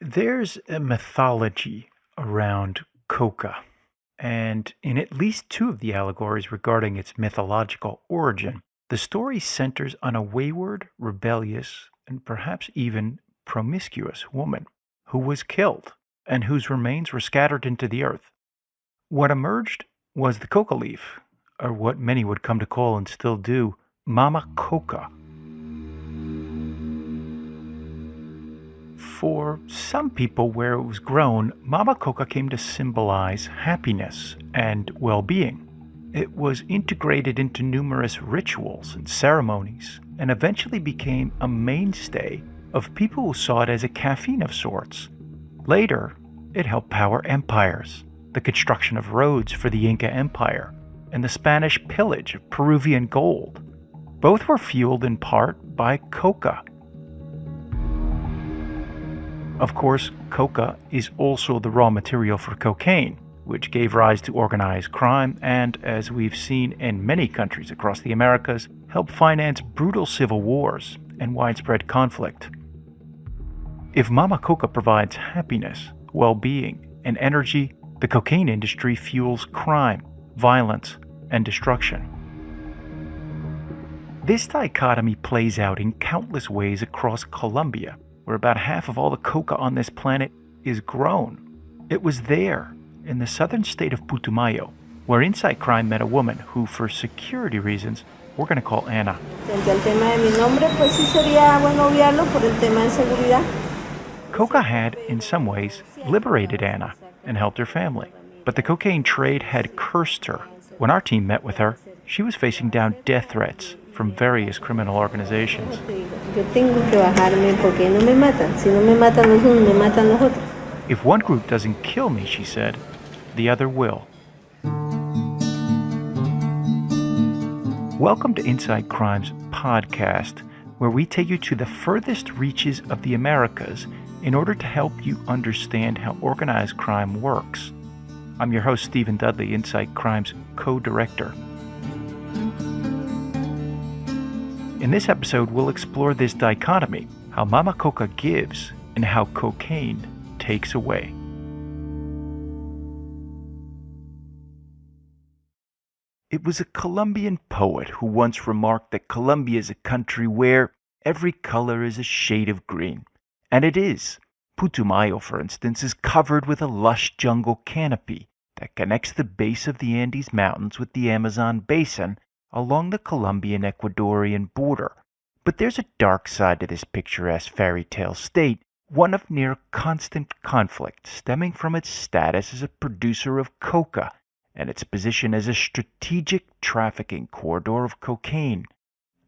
There's a mythology around Coca, and in at least two of the allegories regarding its mythological origin, the story centers on a wayward, rebellious, and perhaps even promiscuous woman who was killed and whose remains were scattered into the earth. What emerged was the coca leaf, or what many would come to call and still do, Mama Coca. For some people where it was grown, Mama Coca came to symbolize happiness and well-being. It was integrated into numerous rituals and ceremonies, and eventually became a mainstay of people who saw it as a caffeine of sorts. Later, it helped power empires, the construction of roads for the Inca Empire, and the Spanish pillage of Peruvian gold. Both were fueled in part by coca. Of course, coca is also the raw material for cocaine, which gave rise to organized crime and, as we've seen in many countries across the Americas, helped finance brutal civil wars and widespread conflict. If Mama Coca provides happiness, well-being, and energy, the cocaine industry fuels crime, violence, and destruction. This dichotomy plays out in countless ways across Colombia, where about half of all the coca on this planet is grown. It was there, in the southern state of Putumayo, where Inside Crime met a woman who, for security reasons, we're going to call Ana. Coca had, in some ways, liberated Ana and helped her family, but the cocaine trade had cursed her. When our team met with her, she was facing down death threats from various criminal organizations. If one group doesn't kill me, she said, the other will. Welcome to Inside Crime's podcast, where we take you to the furthest reaches of the Americas in order to help you understand how organized crime works. I'm your host, Stephen Dudley, Inside Crime's co-director. In this episode, we'll explore this dichotomy, how Mama Coca gives and how cocaine takes away. It was a Colombian poet who once remarked that Colombia is a country where every color is a shade of green. And it is. Putumayo, for instance, is covered with a lush jungle canopy that connects the base of the Andes Mountains with the Amazon basin along the Colombian-Ecuadorian border. But there's a dark side to this picturesque fairy tale state, one of near constant conflict stemming from its status as a producer of coca and its position as a strategic trafficking corridor of cocaine.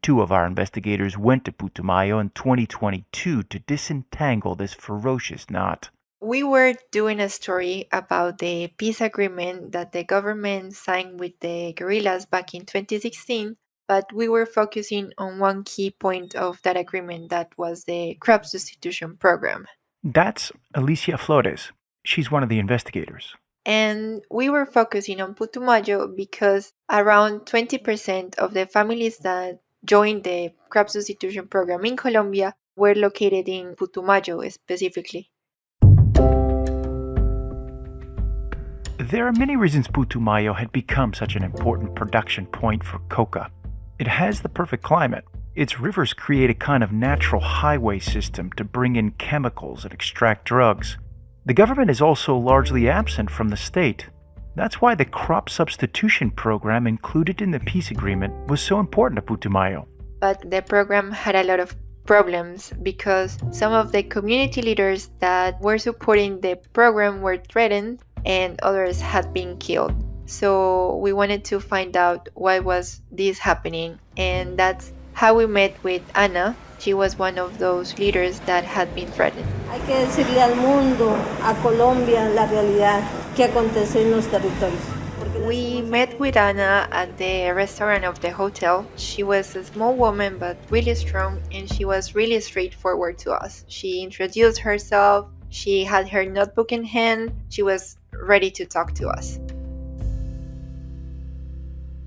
Two of our investigators went to Putumayo in 2022 to disentangle this ferocious knot. We were doing a story about the peace agreement that the government signed with the guerrillas back in 2016, but we were focusing on one key point of that agreement, that was the crop substitution program. That's Alicia Flores. She's one of the investigators. And we were focusing on Putumayo because around 20% of the families that joined the crop substitution program in Colombia were located in Putumayo specifically. There are many reasons Putumayo had become such an important production point for coca. It has the perfect climate. Its rivers create a kind of natural highway system to bring in chemicals and extract drugs. The government is also largely absent from the state. That's why the crop substitution program included in the peace agreement was so important to Putumayo. But the program had a lot of problems because some of the community leaders that were supporting the program were threatened and others had been killed. So we wanted to find out why was this happening, and that's how we met with Ana. She was one of those leaders that had been threatened. Hay que decirle al mundo, a Colombia, la realidad que acontece en los territorios. We met with Ana at the restaurant of the hotel. She was a small woman but really strong, and she was really straightforward to us. She introduced herself, she had her notebook in hand, she was ready to talk to us.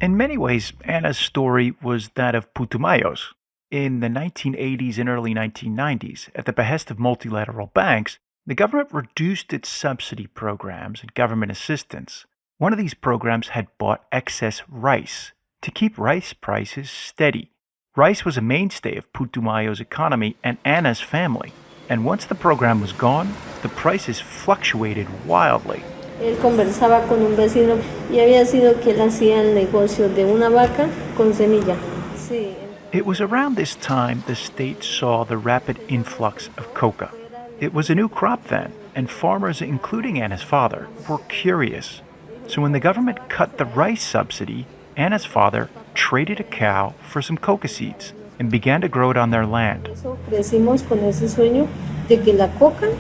In many ways, Ana's story was that of Putumayo's. In the 1980s and early 1990s, at the behest of multilateral banks, The government reduced its subsidy programs and government assistance. One of these programs had bought excess rice to keep rice prices steady. Rice was a mainstay of Putumayo's economy and Ana's family, and once the program was gone, the prices fluctuated wildly. Él conversaba con un vecino y había sido que él hacía el negocio de una vaca con semilla. Sí. It was around this time the state saw the rapid influx of coca. It was a new crop then, and farmers, including Ana's father, were curious. So when the government cut the rice subsidy, Ana's father traded a cow for some coca seeds and began to grow it on their land. Eso crecimos con ese sueño de que la coca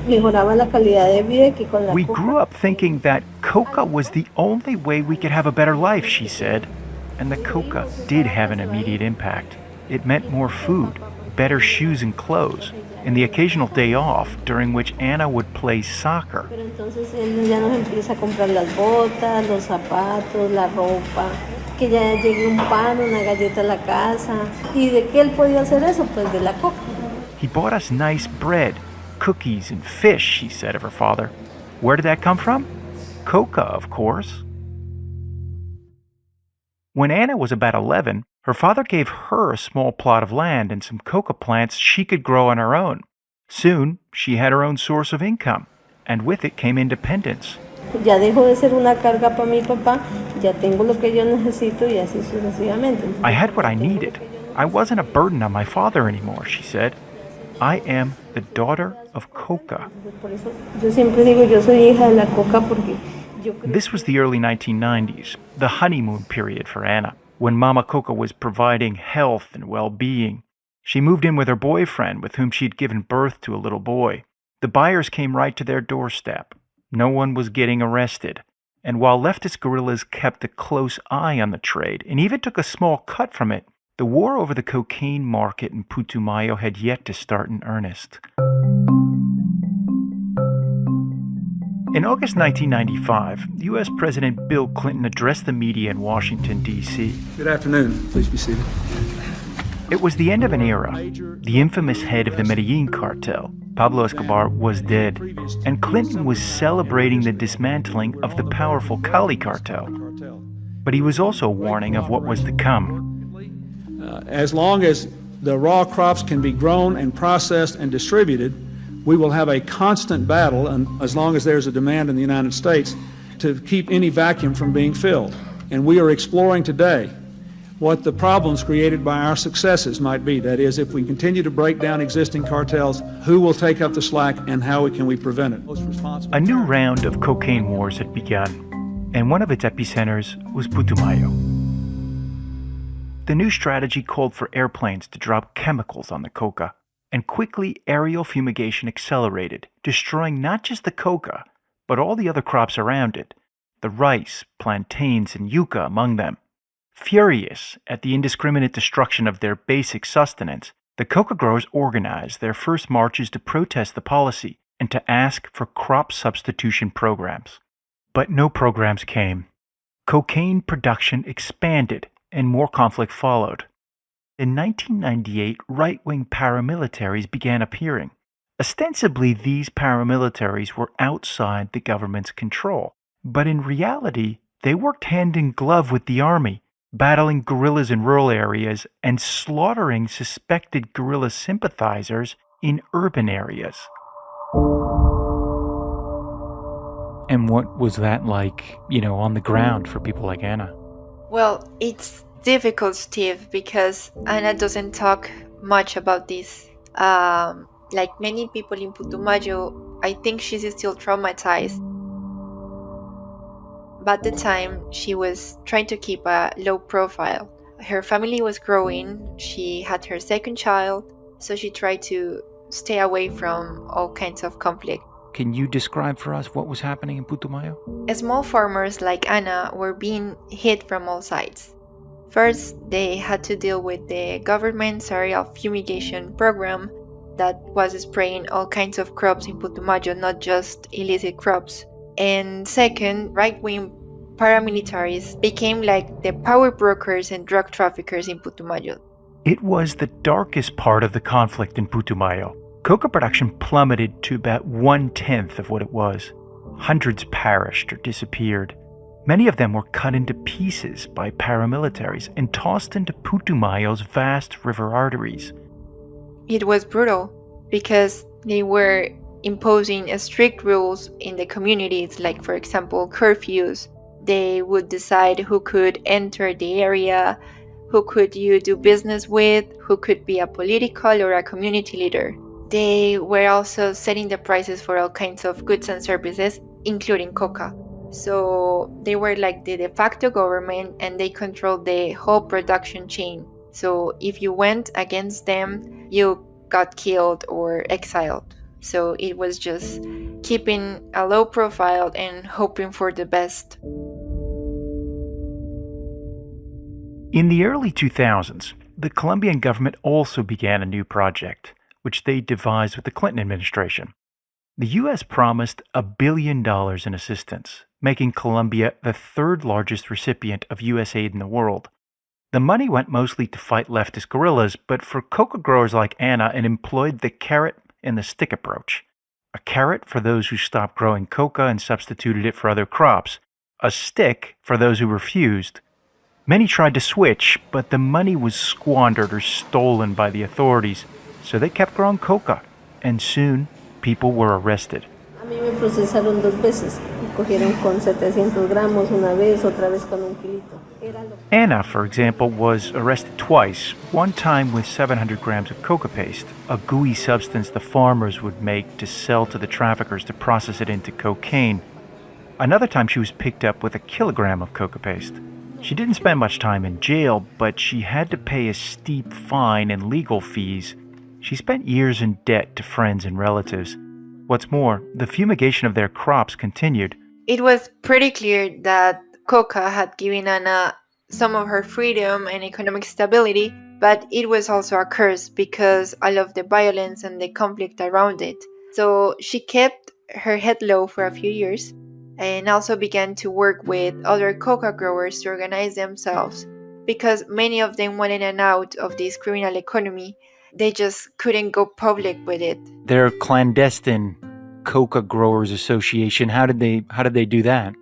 mejoraba la calidad de vida y que con la We coca grew up thinking that coca was the only way we could have a better life, she said. And the coca did have an immediate impact. It meant more food, better shoes and clothes, and the occasional day off during which Ana would play soccer. Pero entonces él ya nos empieza a comprar las botas, los zapatos, la ropa, que ya llegue un pan, una galleta a la casa. ¿Y de qué él podía hacer eso? Pues de la coca. He bought us nice bread, cookies, and fish, she said of her father. Where did that come from? Coca, of course. When Ana was about 11, her father gave her a small plot of land and some coca plants she could grow on her own. Soon, she had her own source of income, and with it came independence. Ya dejo de ser una carga para mi papá, ya tengo lo que yo necesito y así sucesivamente. I had what I needed. I wasn't a burden on my father anymore, she said. I am the daughter of coca. Por eso yo siempre digo, yo soy hija de la coca porque yo creo. This was the early 1990s, the honeymoon period for Ana, when Mama Coca was providing health and well-being. She moved in with her boyfriend, with whom she'd given birth to a little boy. The buyers came right to their doorstep. No one was getting arrested. And while leftist guerrillas kept a close eye on the trade and even took a small cut from it, the war over the cocaine market in Putumayo had yet to start in earnest. In August 1995, U.S. President Bill Clinton addressed the media in Washington, D.C. Good afternoon. Please be seated. It was the end of an era. The infamous head of the Medellin cartel, Pablo Escobar, was dead, and Clinton was celebrating the dismantling of the powerful Cali cartel. But he was also warning of what was to come. As long as the raw crops can be grown and processed and distributed, we will have a constant battle, and as long as there's a demand in the United States, to keep any vacuum from being filled. And we are exploring today what the problems created by our successes might be. That is, if we continue to break down existing cartels, who will take up the slack and how can we prevent it? A new round of cocaine wars had begun, and one of its epicenters was Putumayo. The new strategy called for airplanes to drop chemicals on the coca, and quickly aerial fumigation accelerated, destroying not just the coca, but all the other crops around it, the rice, plantains, and yucca among them. Furious at the indiscriminate destruction of their basic sustenance, the coca growers organized their first marches to protest the policy and to ask for crop substitution programs. But no programs came. Cocaine production expanded, and more conflict followed. In 1998, right-wing paramilitaries began appearing. Ostensibly, these paramilitaries were outside the government's control, but in reality, they worked hand in glove with the army, battling guerrillas in rural areas and slaughtering suspected guerrilla sympathizers in urban areas. And what was that like, on the ground for people like Ana? Well, it's difficult, Steve, because Ana doesn't talk much about this. Like many people in Putumayo, I think she's still traumatized. But at the time, she was trying to keep a low profile. Her family was growing, she had her second child, so she tried to stay away from all kinds of conflict. Can you describe for us what was happening in Putumayo? Small farmers like Ana were being hit from all sides. First, they had to deal with the government's aerial fumigation program that was spraying all kinds of crops in Putumayo, not just illicit crops. And second, right-wing paramilitaries became like the power brokers and drug traffickers in Putumayo. It was the darkest part of the conflict in Putumayo. Coca production plummeted to about 1/10 of what it was. Hundreds perished or disappeared. Many of them were cut into pieces by paramilitaries and tossed into Putumayo's vast river arteries. It was brutal because they were imposing strict rules in the communities, like, for example, curfews. They would decide who could enter the area, who could you do business with, who could be a political or a community leader. They were also setting the prices for all kinds of goods and services, including coca. So they were like the de facto government, and they controlled the whole production chain. So if you went against them, you got killed or exiled. So it was just keeping a low profile and hoping for the best. In the early 2000s, the Colombian government also began a new project, which they devised with the Clinton administration. The U.S. promised $1 billion in assistance, making Colombia the third largest recipient of U.S. aid in the world. The money went mostly to fight leftist guerrillas, but for coca growers like Ana, it employed the carrot and the stick approach. A carrot for those who stopped growing coca and substituted it for other crops. A stick for those who refused. Many tried to switch, but the money was squandered or stolen by the authorities, so they kept growing coca, and soon people were arrested. A mí me procesaron 2 veces. Me cogieron con 700 gramos una vez, otra vez con 1 kilito. Ana, for example, was arrested twice, one time with 700 grams of coca paste, a gooey substance the farmers would make to sell to the traffickers to process it into cocaine. Another time she was picked up with 1 kilogram of coca paste. She didn't spend much time in jail, but she had to pay a steep fine and legal fees. She spent years in debt to friends and relatives. What's more, the fumigation of their crops continued. It was pretty clear that coca had given Ana some of her freedom and economic stability, but it was also a curse because all of the violence and the conflict around it. So she kept her head low for a few years and also began to work with other coca growers to organize themselves because many of them wanted an out of this criminal economy. They just couldn't go public with it. Their clandestine Coca Growers Association, how did they do that?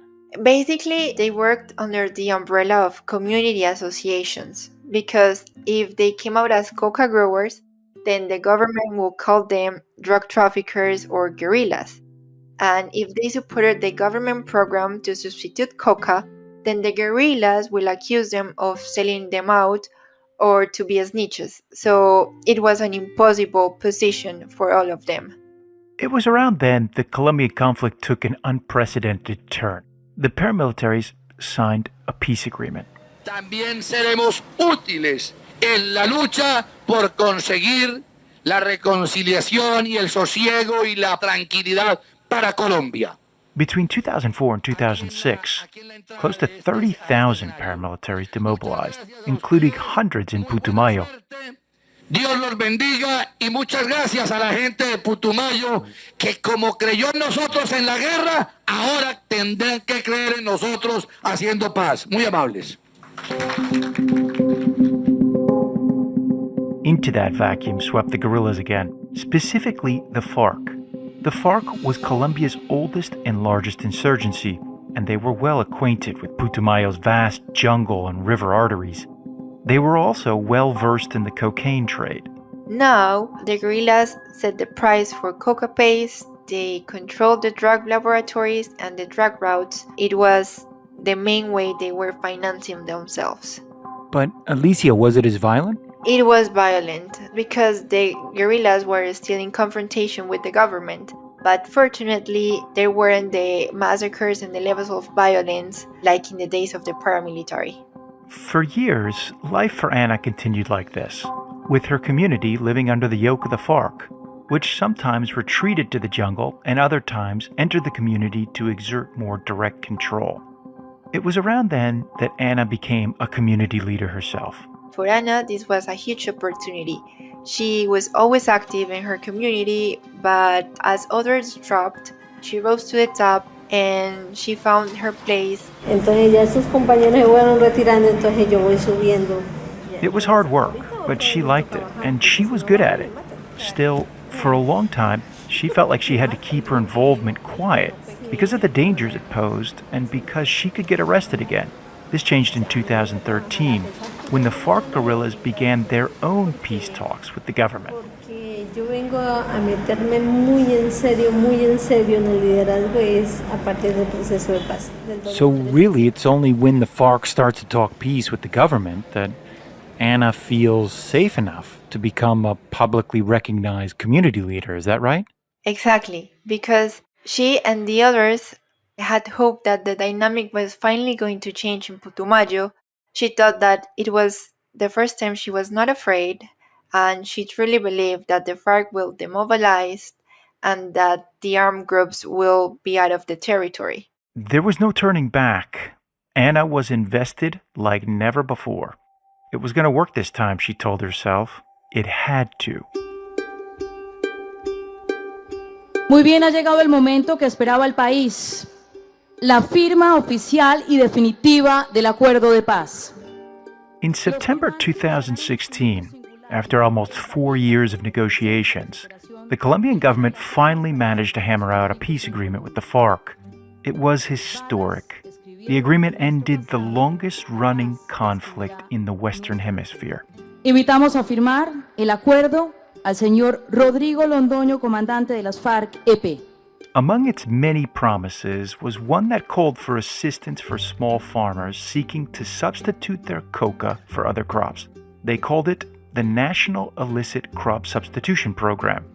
Basically, they worked under the umbrella of community associations because if they came out as coca growers, then the government will call them drug traffickers or guerrillas. And if they supported the government program to substitute coca, then the guerrillas will accuse them of selling them out or to be snitches. So it was an impossible position for all of them. It was around then the Colombian conflict took an unprecedented turn. The paramilitaries signed a peace agreement. También seremos útiles en la lucha por conseguir la reconciliación y el sosiego y la tranquilidad para Colombia. Between 2004 and 2006, close to 30,000 paramilitaries demobilized, including hundreds in Putumayo. Dios los bendiga y muchas gracias a la gente de Putumayo que como creyó en nosotros en la guerra, ahora tendrán que creer en nosotros haciendo paz. Muy amables. Into that vacuum swept the guerrillas again, specifically the FARC. The FARC was Colombia's oldest and largest insurgency, and they were well acquainted with Putumayo's vast jungle and river arteries. They were also well versed in the cocaine trade. Now, the guerrillas set the price for coca paste, they controlled the drug laboratories and the drug routes. It was the main way they were financing themselves. But, Alicia, was it as violent? It was violent because the guerrillas were still in confrontation with the government. But fortunately, there weren't the massacres and the levels of violence like in the days of the paramilitary. For years, life for Ana continued like this, with her community living under the yoke of the FARC, which sometimes retreated to the jungle and other times entered the community to exert more direct control. It was around then that Ana became a community leader herself. For Ana, this was a huge opportunity. She was always active in her community, but as others dropped, she rose to the top and she found her place. Entonces ya sus compañeros se fueron retirando, entonces yo voy subiendo. It was hard work, but she liked it, and she was good at it. Still, For a long time, she felt like she had to keep her involvement quiet because of the dangers it posed and because she could get arrested again. This changed in 2013 when the FARC guerrillas began their own peace talks with the government. Porque yo vengo a meterme muy en serio en el liderazgo es a partir del proceso de paz. So really, it's only when the FARC starts to talk peace with the government that Ana feels safe enough to become a publicly recognized community leader. Is that right? Exactly, because she and the others had hoped that the dynamic was finally going to change in Putumayo. She thought that it was the first time she was not afraid, and she truly believed that the FARC will demobilize and that the armed groups will be out of the territory. There was no turning back. Ana was invested like never before. It was going to work this time, she told herself. It had to. Muy bien, ha llegado el momento que esperaba el país. La firma oficial y definitiva del acuerdo de paz. In September 2016, after almost 4 years of negotiations, the Colombian government finally managed to hammer out a peace agreement with the FARC. It was historic. The agreement ended the longest-running conflict in the Western Hemisphere. Invitamos a firmar el acuerdo al señor Rodrigo Londoño, comandante de las FARC EP. Among its many promises was one that called for assistance for small farmers seeking to substitute their coca for other crops. They called it the National Illicit Crop Substitution Program.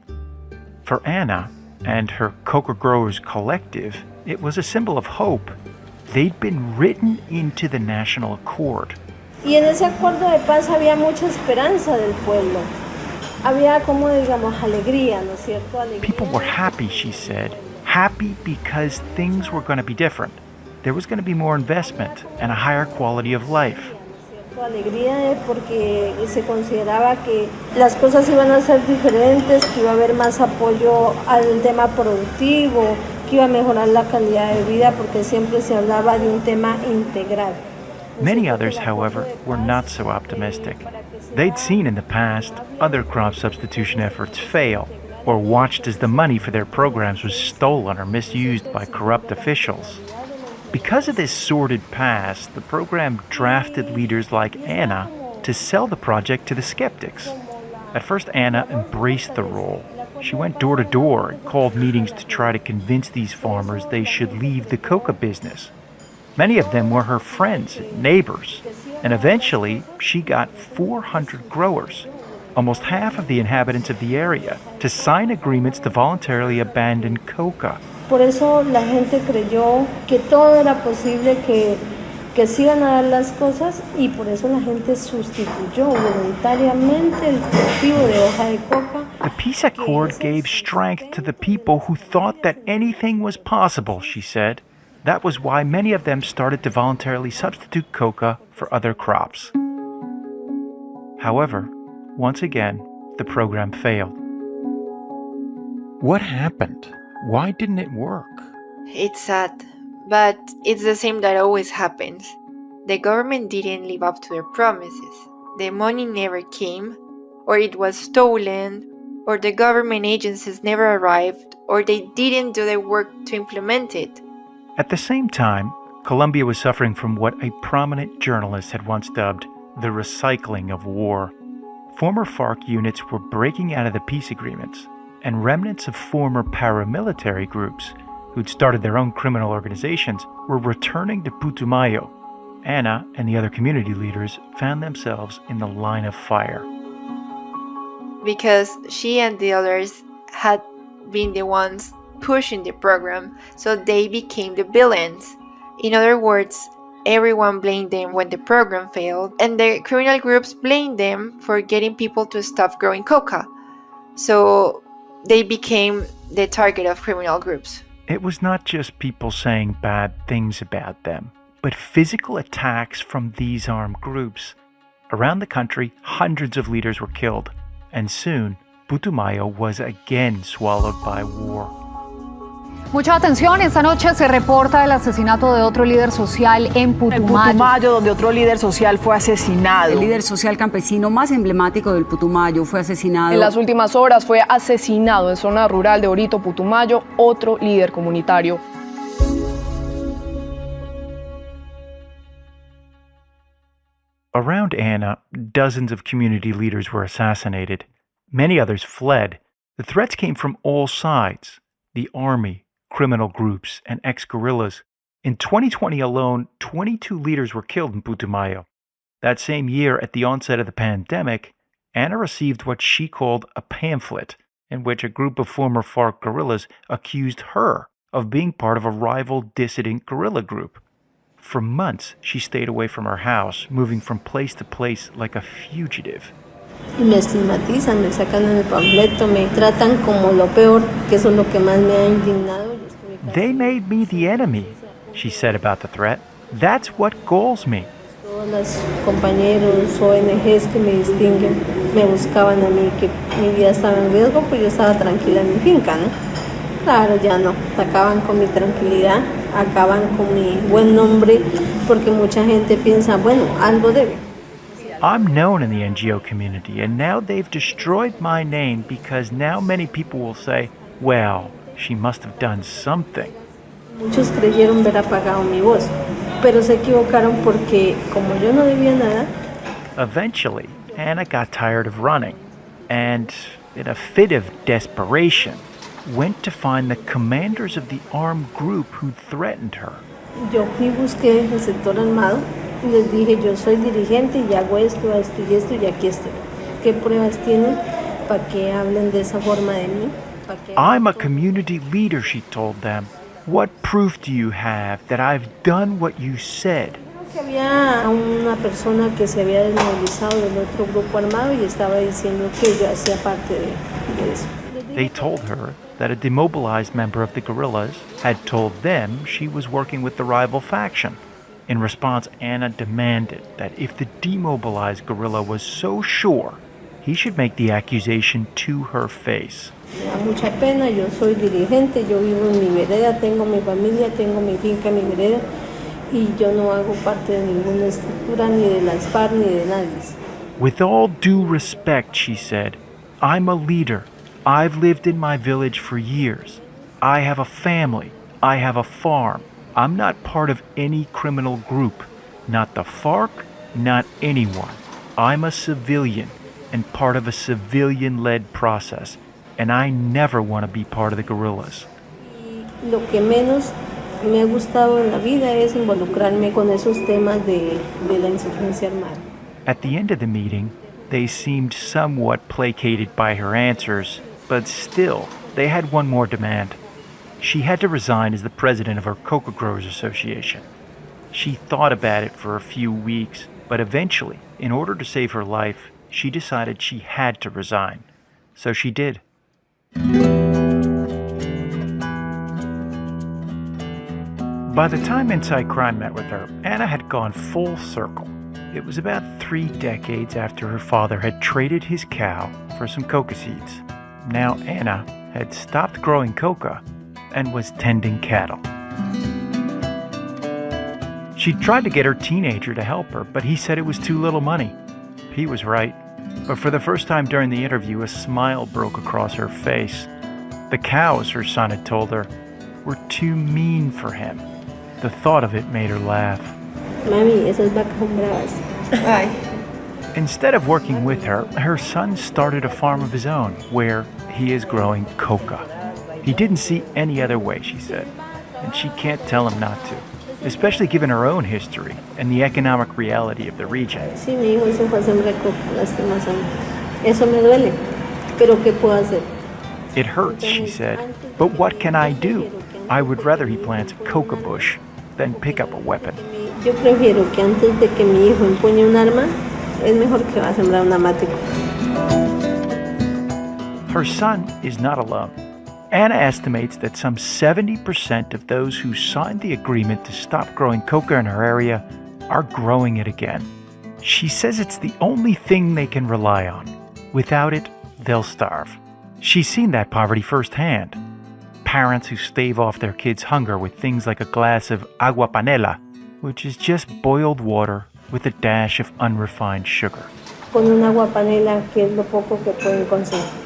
For Ana and her coca growers collective, it was a symbol of hope. They'd been written into the National Accord. Y en ese acuerdo de paz había mucha esperanza del pueblo. Había como digamos alegría, ¿no es cierto? Alegría. People were happy, she said. Happy because things were going to be different. There was going to be more investment and a higher quality of life. Alegría es porque se consideraba que las cosas iban a ser diferentes, que iba a haber más apoyo al tema productivo, que iba a mejorar la calidad de vida porque siempre se hablaba de un tema integral. Many others, however, were not so optimistic. They'd seen in the past other crop substitution efforts fail, or watched as the money for their programs was stolen or misused by corrupt officials. Because of this sordid past, the program drafted leaders like Ana to sell the project to the skeptics. At first, Ana embraced the role. She went door to door and called meetings to try to convince these farmers they should leave the coca business. Many of them were her friends and neighbors, and eventually she got 400 growers, almost half of the inhabitants of the area, to sign agreements to voluntarily abandon coca. Por eso la gente creyó que todo era posible, que se iban a dar las cosas, y por eso la gente sustituyó voluntariamente el cultivo de hoja de coca. The peace accord gave strength to the people who thought that anything was possible, she said. That was why many of them started to voluntarily substitute coca for other crops. However, once again, the program failed. What happened? Why didn't it work? It's sad, but it's the same that always happens. The government didn't live up to their promises. The money never came, or it was stolen, or the government agencies never arrived, or they didn't do the work to implement it. At the same time, Colombia was suffering from what a prominent journalist had once dubbed the recycling of war. Former FARC units were breaking out of the peace agreements, and remnants of former paramilitary groups who'd started their own criminal organizations were returning to Putumayo. Ana and the other community leaders found themselves in the line of fire. Because she and the others had been the ones pushing the program, so they became the villains. In other words, everyone blamed them when the program failed, and the criminal groups blamed them for getting people to stop growing coca. So they became the target of criminal groups. It was not just people saying bad things about them, but physical attacks from these armed groups. Around the country, hundreds of leaders were killed, and soon Putumayo was again swallowed by war. Mucha atención, esta noche se reporta el asesinato de otro líder social en Putumayo. Donde otro líder social fue asesinado. El líder social campesino más emblemático del Putumayo fue asesinado. En las últimas horas fue asesinado en zona rural de Orito, Putumayo, otro líder comunitario. Around Anna, dozens of community leaders were assassinated. Many others fled. The threats came from all sides: the army, criminal groups, and ex-guerrillas. In 2020 alone, 22 leaders were killed in Putumayo. That same year, at the onset of the pandemic, Anna received what she called a pamphlet, in which a group of former FARC guerrillas accused her of being part of a rival dissident guerrilla group. For months, she stayed away from her house, moving from place to place like a fugitive. Y me estigmatizan, me sacan en el panfleto, me tratan como lo peor, que eso es lo que más me ha indignado. They made me the enemy, she said about the threat. That's what galls me. Todos los compañeros, ONGs que me distinguen, me buscaban a mí, que mi vida estaba en riesgo, pues yo estaba tranquila en mi finca, ¿no? Claro, ya no, acaban con mi tranquilidad, acaban con mi buen nombre, porque mucha gente piensa, bueno, algo debe. I'm known in the NGO community, and now they've destroyed my name because now many people will say, well, she must have done something. Muchos creyeron ver apagado mi voz, pero se equivocaron porque como yo no debía nada. Eventually, Anna got tired of running, and in a fit of desperation, went to find the commanders of the armed group who threatened her. Yo fui, busqué el sector armado y les dije, yo soy dirigente y hago esto y aquí estoy. ¿Qué pruebas tienen para que hablen de esa forma de mí? I'm a community leader, she told them. What proof do you have that I've done what you said? Que había una persona que se había desmovilizado del otro grupo armado y estaba diciendo que yo hacía parte de eso. They told her that a demobilized member of the guerrillas had told them she was working with the rival faction. In response, Anna demanded that if the demobilized guerrilla was so sure, he should make the accusation to her face. Me da mucha pena, yo soy dirigente, yo vivo en mi vereda, tengo mi familia, tengo mi finca, mi vereda, y yo no hago parte de ninguna estructura, ni de las FARC, ni de nadie. With all due respect, she said, I'm a leader. I've lived in my village for years. I have a family. I have a farm. I'm not part of any criminal group. Not the FARC, not anyone. I'm a civilian and part of a civilian-led process, and I never want to be part of the guerrillas. Y lo que menos me ha gustado en la vida es involucrarme con esos temas de la insurgencia armada. At the end of the meeting, they seemed somewhat placated by her answers, but still, they had one more demand. She had to resign as the president of her Coca Growers Association. She thought about it for a few weeks, but eventually, in order to save her life, she decided she had to resign. So she did. By the time Inside Crime met with her, Anna had gone full circle. It was about 3 decades after her father had traded his cow for some coca seeds. Now Anna had stopped growing coca and was tending cattle. She tried to get her teenager to help her, but he said it was too little money. He was right. But for the first time during the interview, a smile broke across her face. The cows, her son had told her, were too mean for him. The thought of it made her laugh. Mami, esas vacas son bravas. Ay. Instead of working with her, her son started a farm of his own, where he is growing coca. He didn't see any other way, she said, and she can't tell him not to, especially given her own history and the economic reality of the region. Sí, mi hijo se fue a sembrar coca, lastimosamente. Eso me duele, pero ¿qué puedo hacer? It hurts, she said, but what can I do? I would rather he plants a coca bush than pick up a weapon. Yo prefiero que antes de que mi hijo empuñe un arma, es mejor que va a sembrar una mate. Her son is not alone. Anna estimates that some 70% of those who signed the agreement to stop growing coca in her area are growing it again. She says it's the only thing they can rely on. Without it, they'll starve. She's seen that poverty firsthand. parents who stave off their kids' hunger with things like a glass of agua panela, which is just boiled water with a dash of unrefined sugar. Con un agua panela, que es lo poco que pueden conseguir.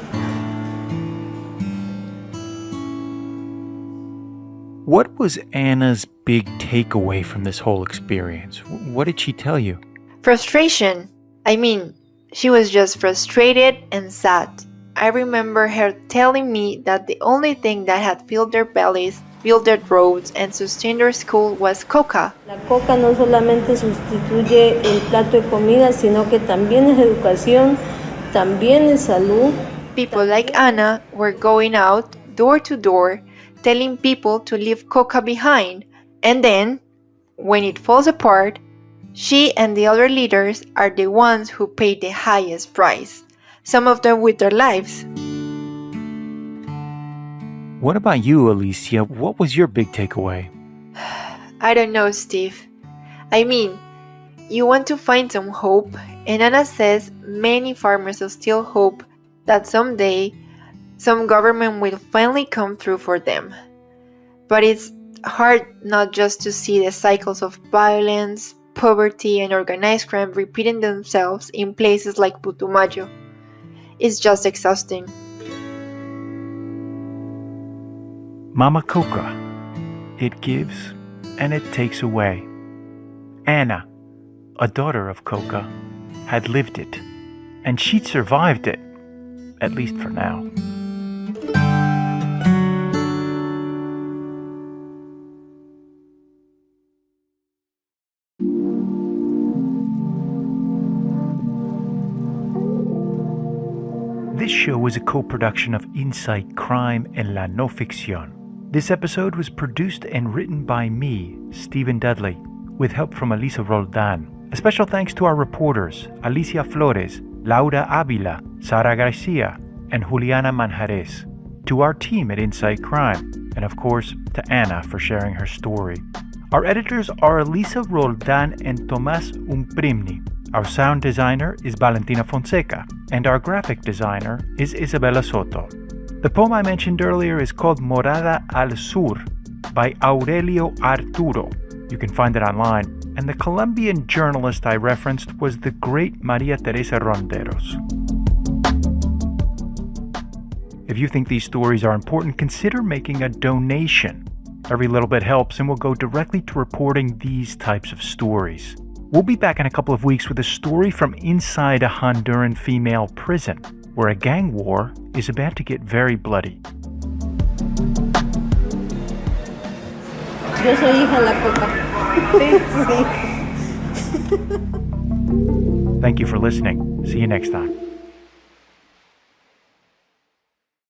What was Anna's big takeaway from this whole experience? What did she tell you? Frustration. I mean, she was just frustrated and sad. I remember her telling me that the only thing that had filled their bellies, built their roads, and sustained their school was Coca. La coca no solamente sustituye el plato de comida, sino que también es educación, también es salud. People like Anna were going out, door to door, telling people to leave Coca behind. And then, when it falls apart, she and the other leaders are the ones who pay the highest price, some of them with their lives. What about you, Alicia? What was your big takeaway? I don't know, Steve. I mean, you want to find some hope, and Anna says many farmers still hope that someday some government will finally come through for them. But it's hard not just to see the cycles of violence, poverty, and organized crime repeating themselves in places like Putumayo. It's just exhausting. Mama Coca. It gives and it takes away. Anna, a daughter of Coca, had lived it, and she'd survived it, at least for now. This show was a co-production of Insight Crime and La No Ficción. This episode was produced and written by me, Stephen Dudley, with help from Elisa Roldan. A special thanks to our reporters, Alicia Flores, Laura Avila, Sara Garcia, and Juliana Manjares, to our team at Insight Crime, and of course, to Anna for sharing her story. Our editors are Elisa Roldan and Tomás Umprimni. Our sound designer is Valentina Fonseca, and our graphic designer is Isabela Soto. The poem I mentioned earlier is called Morada al Sur by Aurelio Arturo. You can find it online, and the Colombian journalist I referenced was the great Maria Teresa Ronderos. If you think these stories are important, consider making a donation. Every little bit helps and will go directly to reporting these types of stories. We'll be back in a couple of weeks with a story from inside a Honduran female prison, where a gang war is about to get very bloody. Yo soy hija de la Coca. Thank you for listening. See you next time.